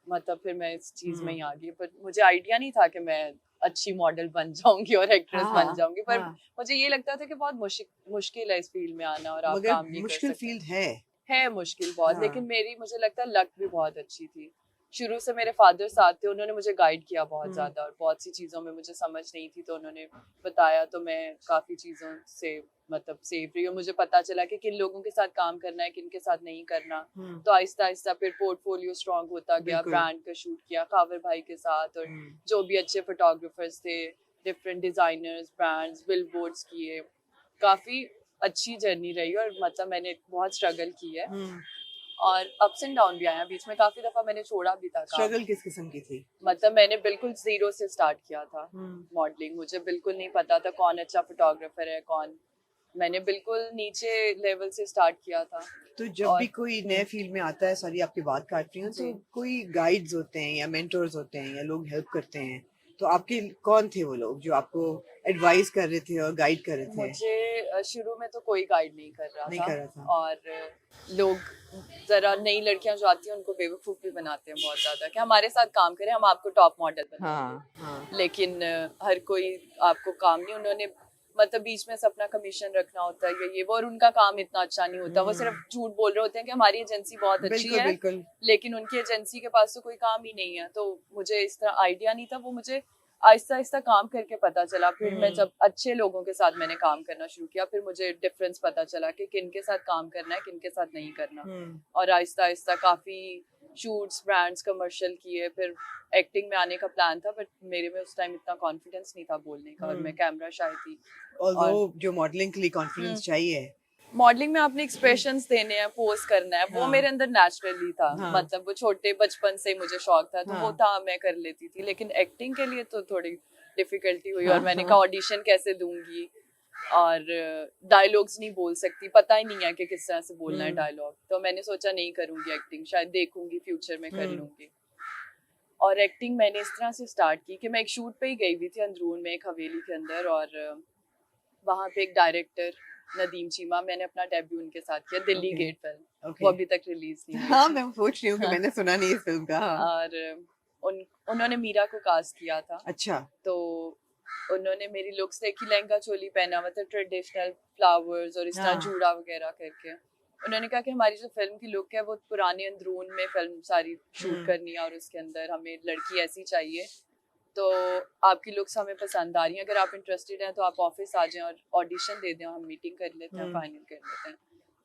मतलब फिर मैं इस चीज में ही आ गई, पर मुझे आइडिया नहीं था कि मैं अच्छी मॉडल बन जाऊंगी और एक्ट्रेस बन जाऊंगी, पर मुझे ये लगता था कि बहुत मुश्किल है इस फील्ड में आना और आप मगर काम नहीं कर मुश्किल सकते। फील्ड है। मुश्किल बहुत, हाँ। लेकिन मेरी मुझे लगता है लक भी बहुत अच्छी थी। शुरू से मेरे फादर साथ थे, उन्होंने मुझे गाइड किया बहुत ज्यादा, और बहुत सी चीजों में मुझे समझ नहीं थी तो उन्होंने बताया, तो मैं काफी चीजों से मतलब सेफ रही, और मुझे पता चला कि किन लोगों के साथ काम करना है, किन के साथ नहीं करना। तो आहिस्ता आहिस्ता फिर पोर्टफोलियो स्ट्रांग होता गया, बिल्कुल। ब्रांड का शूट किया कावर भाई के साथ, और जो भी अच्छे फोटोग्राफर्स थे, डिफरेंट डिजाइनर्स, ब्रांड्स, बिलबोर्ड्स किए। काफी अच्छी जर्नी रही, और मतलब मैंने बहुत स्ट्रगल की है, और अप्स एंड डाउन भी आया बीच में, काफी दफा मैंने छोड़ा भी था काम। स्ट्रगल किस किस्म की थी? मतलब मैंने बिल्कुल जीरो से स्टार्ट किया था मॉडलिंग, मुझे बिल्कुल नहीं पता था कौन अच्छा फोटोग्राफर है कौन, मैंने बिल्कुल नीचे लेवल से स्टार्ट किया था। तो जब भी और कोई नए फील्ड में आता है, सॉरी आपकी बात काट रही हूँ, तो कोई गाइड्स होते हैं या मेंटर्स होते हैं या लोग हेल्प करते हैं, तो आपके कौन थे वो लोग जो आपको एडवाइस कर रहे थे और गाइड कर रहे थे? मुझे शुरू में तो कोई गाइड नहीं कर रहा नहीं था, कर रहा था। और लोग जरा नई लड़कियां जो आती हैं उनको बेवकूफ भी बनाते हैं बहुत ज्यादा कि हमारे साथ काम करें, हम आपको टॉप मॉडल बनाएंगे। लेकिन हर कोई आपको काम नहीं, उन्होंने मतलब बीच में से अपना कमीशन रखना होता है ये वो, और उनका काम इतना अच्छा नहीं होता, वो सिर्फ झूठ बोल रहे होते हैं कि हमारी एजेंसी बहुत अच्छी बिल्कुल है, बिल्कुल। लेकिन उनकी एजेंसी के पास तो कोई काम ही नहीं है। तो मुझे इस तरह आइडिया नहीं था, वो मुझे आहिस्ता आहिस्ता काम करके पता चला। फिर मैं जब अच्छे लोगों के साथ मैंने काम करना शुरू किया, फिर मुझे डिफरेंस पता चला कि किन के साथ काम करना है, किन के साथ नहीं करना। और आहिस्ता आहिस्ता काफी शूट्स, ब्रांड्स, कमर्शियल किए। फिर एक्टिंग में आने का प्लान था, बट मेरे में उस टाइम इतना कॉन्फिडेंस नहीं था बोलने का, और मैं कैमरा शाय थी। ऑल्दो और जो मॉडलिंग के लिए कॉन्फिडेंस चाहिए, मॉडलिंग में आपने एक्सप्रेशंस देने हैं, पोज करना है, वो मेरे अंदर नेचुरली था। मतलब वो छोटे बचपन से मुझे शौक था, तो वो था, मैं कर लेती थी। लेकिन एक्टिंग के लिए तो थोड़ी डिफिकल्टी हुई, और मैंने कहा ऑडिशन कैसे दूंगी, और डायलॉग्स नहीं बोल सकती, पता ही नहीं है कि किस तरह से बोलना है डायलॉग। तो मैंने सोचा नहीं करूंगी एक्टिंग, शायद देखूंगी फ्यूचर में कर लूंगी। और एक्टिंग मैंने इस तरह से स्टार्ट की कि मैं एक शूट पे ही गई हुई थी अंदरून में, एक हवेली के अंदर, और वहाँ पे एक डायरेक्टर नदीम चीमा, मैंने अपना डेब्यू उनके साथ किया, दिल्ली गेट फिल्म। वो अभी तक रिलीज नहीं हुई। हाँ मैं पूछ रही हूँ कि मैंने सुना नहीं इस फिल्म का। और उन्होंने मीरा को कास्ट किया था। अच्छा। तो उन्होंने मेरी लुक्स देखी, लहंगा चोली पहना हुआ था, ट्रेडिशनल फ्लावर्स और इस तरह जूड़ा वगैरह करके। उन्होंने कहा कि हमारी जो फिल्म की लुक है वो पुराने अंदरून में फिल्म सारी शूट करनी है, और उसके अंदर हमें लड़की ऐसी चाहिए। तो आपकी लुक्स हमें पसंद आ रही हैं, अगर आप इंटरेस्टेड हैं तो आप ऑफिस आ जाएं और ऑडिशन दे दें, हम मीटिंग कर लेते हैं, फाइनल कर लेते हैं।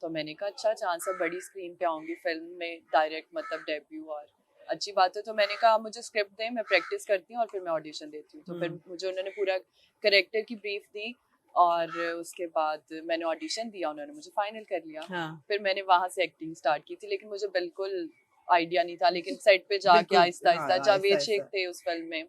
तो मैंने कहा अच्छा चांस है, बड़ी स्क्रीन पे आऊंगी फिल्म में डायरेक्ट, मतलब डेब्यू, और अच्छी बात है। तो मैंने कहा आप मुझे स्क्रिप्ट दें, मैं प्रैक्टिस करती हूँ और फिर मैं ऑडिशन देती हूँ। तो फिर मुझे उन्होंने पूरा करेक्टर की ब्रीफ दी, और उसके बाद मैंने ऑडिशन दिया, उन्होंने मुझे फाइनल कर लिया। फिर मैंने वहां से एक्टिंग स्टार्ट की थी, लेकिन मुझे बिल्कुल आइडिया नहीं था। लेकिन सेट पे जाके आहिस्ता आहिस्ता, जावेद शेख थे उस फिल्म में,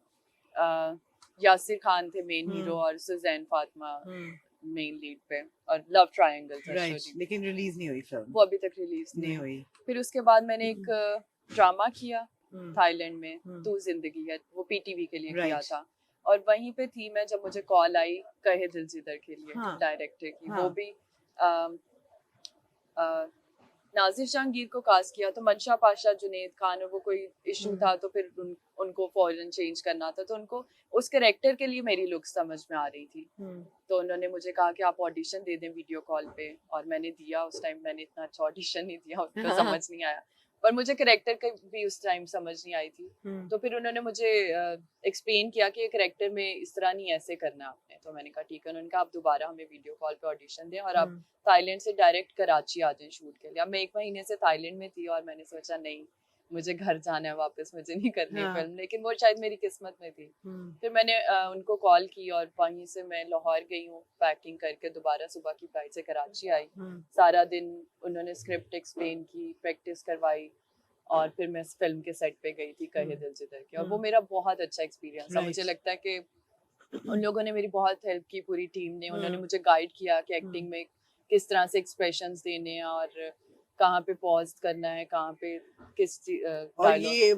यासिर खान थे मेन हीरो, और सुजैन फातिमा मेन लीड पे, और लव ट्रायंगल था। राइट, लेकिन रिलीज नहीं हुई फिल्म। वो अभी तक रिलीज नहीं हुई। हुई। फिर उसके बाद मैंने एक ड्रामा किया थाईलैंड में, तू जिंदगी है, वो पीटीवी के लिए किया था। और वहीं पे थी मैं जब मुझे कॉल आई कहे दिल जिदर के लिए, डायरेक्टर की। वो भी नाजिर जहांगीर को कास्ट किया, तो मंशा पाशा, जुनेद खान, और वो कोई इशू था, तो फिर उनको फौरन चेंज करना था। तो उनको उस कैरेक्टर के लिए मेरी लुक समझ में आ रही थी। तो उन्होंने मुझे कहा कि आप ऑडिशन दे दें वीडियो कॉल पे, और मैंने दिया। उस टाइम मैंने इतना अच्छा ऑडिशन नहीं दिया, उसको समझ नहीं आया, पर मुझे कैरेक्टर की भी उस टाइम समझ नहीं आई थी। तो फिर उन्होंने मुझे एक्सप्लेन किया कि कैरेक्टर में इस तरह नहीं, ऐसे करना आपने। तो मैंने कहा ठीक है। उन्होंने कहा आप दोबारा हमें वीडियो कॉल पे ऑडिशन दें, और आप थाईलैंड से डायरेक्ट कराची आ जाएं शूट के लिए। अब मैं 1 महीने से थाईलैंड में थी, और मैंने सोचा नहीं, मुझे घर जाना है वापस, मुझे नहीं करनी फिल्म। लेकिन वो शायद मेरी किस्मत में थी। फिर मैंने उनको कॉल की, और वहीं से मैं लाहौर गई हूँ पैकिंग करके, दोबारा सुबह की फ्लाइट से कराची आई। सारा दिन उन्होंने स्क्रिप्ट एक्सप्लेन की, प्रैक्टिस करवाई, और फिर मैं फिल्म के सेट पे गई थी कहे दिल जिदर के। और वो मेरा बहुत अच्छा एक्सपीरियंस था। मुझे लगता है कि उन लोगों ने मेरी बहुत हेल्प की, पूरी टीम ने। उन्होंने मुझे गाइड किया कि एक्टिंग में किस तरह से एक्सप्रेशंस देने हैं, और कहाँ पे पॉज करना है, कहाँ पे किस और ये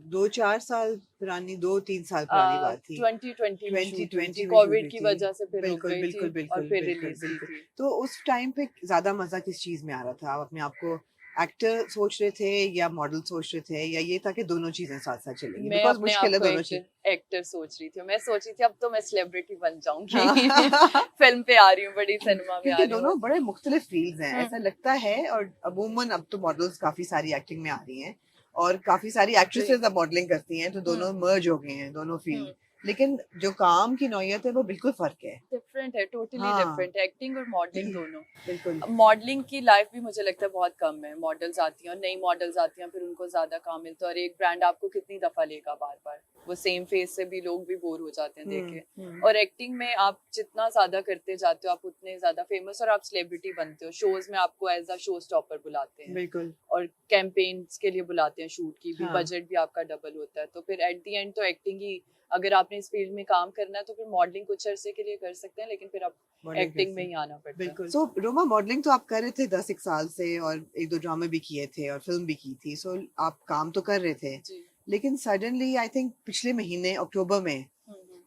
2-4 साल पुरानी, 2-3 साल पुरानी बात थी। 2020 में शूट हुई थी, 2020 में शूट कोविड हुई की थी। वजह से फिर रुक बिल्कुल गई थी, बिल्कुल और बिल्कुल फिर बिल्कुल रिलीज की बिल्कुल। थी। तो उस टाइम पे ज्यादा मजा किस चीज में आ रहा था? आप अपने आप को एक्टर सोच रहे थे या मॉडल सोच रहे थे, या ये था कि दोनों चीजें साथ साथ चलेंगी? मैं बिकॉज अपने मुश्किल आप है को दोनों चीज। एक्टर सोच रही थी। मैं सोच रही थी अब तो मैं सेलिब्रिटी बन जाऊंगी हाँ। फिल्म पे आ रही हूँ, बड़ी सिनेमा में आ क्योंकि रही हूँ। दोनों बड़े मुख्तलिफ फील्ड्स हैं, ऐसा हम्म, लगता है। और अमूमन अब तो मॉडल्स काफी सारी एक्टिंग में आ रही हैं, और काफी सारी जी। एक्ट्रेसेस अब मॉडलिंग करती हैं, तो दोनों मर्ज हो गए हैं दोनों फील्ड। हम्म लेकिन जो काम की नौयत है वो बिल्कुल फर्क है। डिफरेंट है, टोटली हाँ। डिफरेंट है, एक्टिंग और मॉडलिंग दोनों। बिल्कुल। मॉडलिंग की लाइफ भी मुझे लगता है बहुत कम है। मॉडल्स आती हैं और नई मॉडल्स आती हैं, फिर उनको ज्यादा काम मिलता है, और एक ब्रांड आपको कितनी दफा लेगा बार बार, वो सेम फेस से भी लोग भी बोर हो जाते हैं देखे। और एक्टिंग में आप जितना ज्यादा करते जाते हो, आप उतने ज्यादा फेमस और आप सेलिब्रिटी बनते हो। शोज में आपको एज अ शो स्टॉपर बुलाते हैं, बिल्कुल। और कैंपेन्स के लिए बुलाते हैं, शूट की भी हाँ। बजट भी आपका डबल होता है। तो फिर एट द एंड तो एक्टिंग ही, अगर आपने इस फील्ड में काम करना है तो फिर मॉडलिंग कुछ अरसे के लिए कर सकते हैं, लेकिन फिर आप मॉडलिंग एक्टिंग में करते ही आना पड़ता है। बिल्कुल। सो रोमा, मॉडलिंग तो आप कर रहे थे 10 एक साल से, और एक दो ड्रामे भी किए थे और फिल्म भी की थी। सो आप काम तो कर रहे थे, जी। लेकिन सडनली आई थिंक पिछले महीने अक्टूबर में हम्म,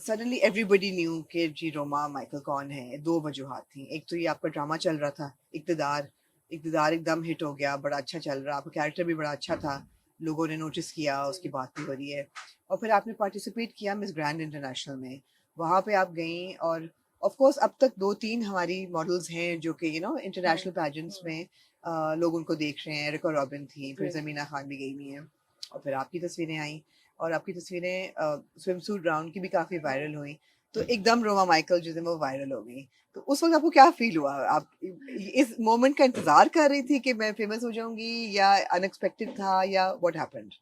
सडनली एवरीबडी न्यू कि जी रोमा माइकल कौन है। दो वजूहात थी। एक तो ये आपका ड्रामा चल रहा था इक़्तिदार, इक़्तिदार एकदम हिट हो गया, बड़ा अच्छा चल रहा, आपका कैरेक्टर भी बड़ा अच्छा था, लोगों ने नोटिस किया, उसकी जी। बात भी हो रही है। और फिर आपने पार्टिसिपेट किया मिस ग्रैंड इंटरनेशनल में, वहाँ पे आप गई। और ऑफ कोर्स अब तक 2-3 हमारी मॉडल्स हैं जो कि इंटरनेशनल पैजेंट्स हम्म, में लोग उनको देख रहे हैं। एरिका रॉबिन थी, फिर जी। जमीना खान भी गई हुई हैं, और फिर आपकी तस्वीरें आई, और आपकी तस्वीरें स्विम सूट राउंड की भी काफी वायरल हुई। तो एकदम रोमा माइकल जो है वो वायरल हो गई। तो उस वक्त आपको क्या फील हुआ? आप इस मोमेंट का इंतजार कर रही थी कि मैं फेमस हो जाऊंगी, या अनएक्सपेक्टेड था, या व्हाट हैपेंड?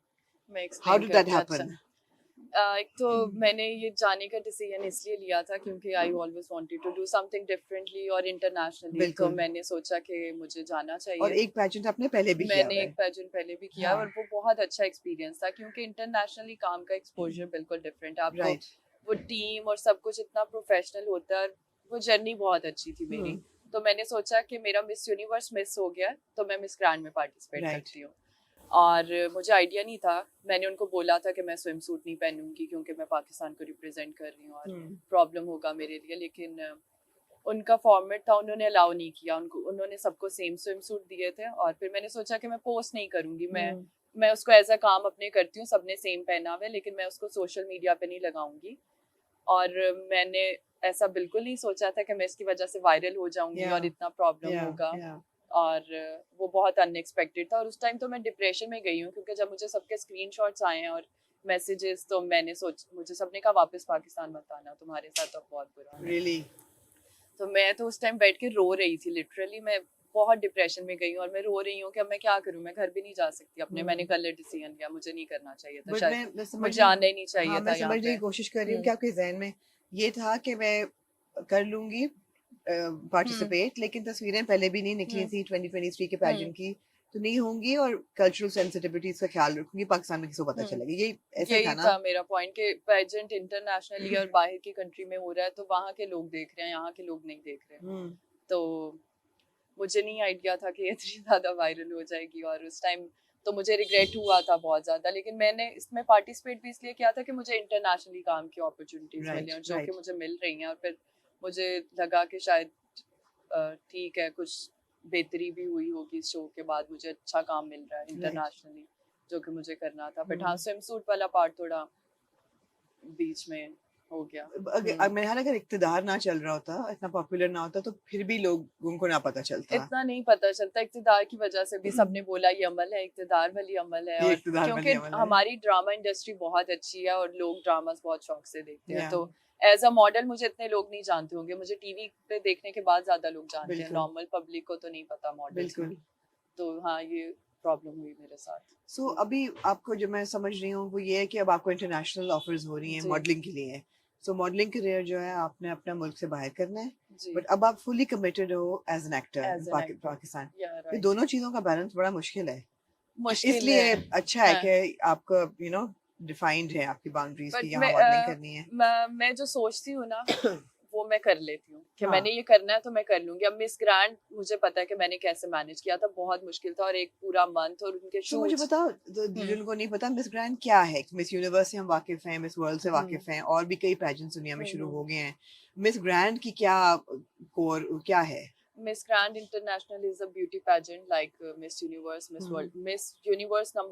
मैं हाउ एक्सप्लेन डिड दैट करती हूँ। अच्छा, हैपन? एक तो मैंने ये जाने का डिसीजन इसलिए लिया था क्योंकि I always wanted to do something differently और इंटरनेशनली। तो बिल्कुल। मैंने सोचा कि मुझे जाना और चाहिए। एक पैजेंट आपने पहले भी किया मैंने हुआ एक है। पैजेंट पहले भी किया हाँ। और वो बहुत अच्छा एक्सपीरियंस था, क्योंकि इंटरनेशनली काम का एक्सपोजर बिल्कुल डिफरेंट है। आपको राइट। वो टीम और सब कुछ इतना प्रोफेशनल होता है। वो जर्नी बहुत अच्छी थी मेरी। तो मैंने सोचा कि मेरा मिस यूनिवर्स मिस हो गया, तो मैं मिस ग्रैंड में पार्टिसिपेट राइट। करती हूँ। और मुझे आइडिया नहीं था। मैंने उनको बोला था कि मैं स्विम सूट नहीं पहनूंगी क्योंकि मैं पाकिस्तान को रिप्रेजेंट कर रही हूँ और प्रॉब्लम होगा मेरे लिए, लेकिन उनका फॉर्मेट था, उन्होंने अलाउ नहीं किया। उन्होंने सबको सेम स्विम सूट दिए थे। और फिर मैंने सोचा कि मैं पोस्ट नहीं करूंगी, मैं उसको एज अ काम अपने करती हूँ, सबने सेम पहना हुआ है, लेकिन मैं उसको सोशल मीडिया पे नहीं लगाऊंगी। और मैंने ऐसा बिल्कुल नहीं सोचा था कि मैं इसकी वजह से वायरल हो जाऊंगी या और इतना प्रॉब्लम या होगा। या और वो बहुत अनएक्सपेक्टेड था। और उस टाइम तो मैं डिप्रेशन में गई हूँ, क्योंकि जब मुझे सबके स्क्रीनशॉट्स आए हैं और मैसेजेस, तो मुझे सबने कहा वापस पाकिस्तान मत आना, तुम्हारे साथ अब बहुत बुरा है। रियली? तो मैं तो उस टाइम बैठ के रो रही थी, लिटरली मैं बहुत डिप्रेशन में गई हूँ और मैं रो रही हूँ कि अब मैं क्या करूँ, मैं घर भी नहीं जा सकती अपने। मैंने गलत डिसीजन लिया, मुझे नहीं करना चाहिए था, बट शायद मैं मुझे आना ही नहीं चाहिए हाँ, था मैं यहाँ समझने पे। की कोशिश कर रही हूँ कि आपके जहन में ये था कि मैं कर लूंगी हम्म पार्टिसिपेट, लेकिन तस्वीरें पहले भी नहीं निकली हम्म थी 2023 के हम्म पैजेंट की, तो नहीं होंगी, और कल्चरल सेंसिटिविटीज का ख्याल रखूंगी, पाकिस्तान में किसी को पता हम्म चलेगा। यही ऐसा ही यही था ना? था मेरा पॉइंट कि पेजेंट इंटरनेशनली और बाहर की कंट्री में हो रहा है, तो वहाँ के लोग देख रहे हैं, यहाँ के लोग नहीं देख रहे। हम्म। तो मुझे नहीं आइडिया था कि ये इतनी ज्यादा वायरल हो जाएगी। और उस टाइम तो मुझे रिग्रेट हुआ था बहुत ज्यादा, लेकिन मैंने इसमें पार्टिसिपेट भी इसलिए किया था कि मुझे इंटरनेशनली काम की अपॉर्चुनिटीज मिली, राइट और जो कि राइट। मुझे मिल रही हैं। और फिर मुझे लगा कि शायद ठीक है, कुछ बेहतरी भी हुई होगी इस शो के बाद, मुझे अच्छा काम मिल रहा है राइट। इंटरनेशनली, जो कि मुझे करना था। बट हाँ, स्विम सूट वाला पार्ट थोड़ा बीच में हो गया। मेरे ख्याल अगर इक्तदार ना चल रहा होता, इतना पॉपुलर ना होता, तो फिर भी लोग उनको ना पता चलता। इतना नहीं पता चलता। इक़्तिदार की वजह से भी सबने बोला ये अमल है, इक़्तिदार वाली अमल है। ये और इक्तदार क्योंकि वाली अमल है। हमारी ड्रामा इंडस्ट्री बहुत अच्छी है और लोग ड्रामास बहुत शौक से देखते हैं, या तो एज अ मॉडल मुझे इतने लोग नहीं जानते होंगे। मुझे टीवी पे देखने के बाद ज्यादा लोग जानते हैं, बिल्कुल नॉर्मल पब्लिक को तो नहीं पता मॉडल्स में। बिल्कुल। तो हाँ, ये प्रॉब्लम हुई मेरे साथ। सो अभी आपको जो मैं समझ रही हूँ वो ये है कि अब आपको इंटरनेशनल ऑफर्स हो रही हैं जी मॉडलिंग के लिए। सो मॉडलिंग करियर जो है आपने अपना मुल्क से बाहर करना है, जी, बट अब आप फुली कमिटेड हो as an actor in as an actor, Pakistan. या ये राइट। दोनों चीज़ों का बैलेंस बड़ा मुश्किल है। मुश्किल है। इसलिए अच्छा है हाँ, कि आपका डिफाइंड है आपकी बाउंड्रीज बट की यहाँ मॉडलिंग करनी है। मैं जो सोचती हूँ ना, वो मैं कर लेती हूँ कि हाँ। मैंने ये करना है तो मैं कर लूंगी। अब मिस ग्रैंड मुझे पता है कि मैंने कैसे मैनेज किया था, बहुत मुश्किल था, और एक पूरा मंथ और उनके तो मुझे शूट्स। बताओ, हम्म जिनको नहीं पता मिस ग्रैंड क्या है। मिस यूनिवर्स से हम वाकिफ हैं, मिस वर्ल्ड से हम्म वाकिफ हैं, और भी कई पेजेंट्स दुनिया में शुरू हम्म हो गए हैं। मिस ग्रैंड की क्या कोर क्या है? Miss Grand International is a beauty pageant like Miss Universe, Miss World, Miss Universe number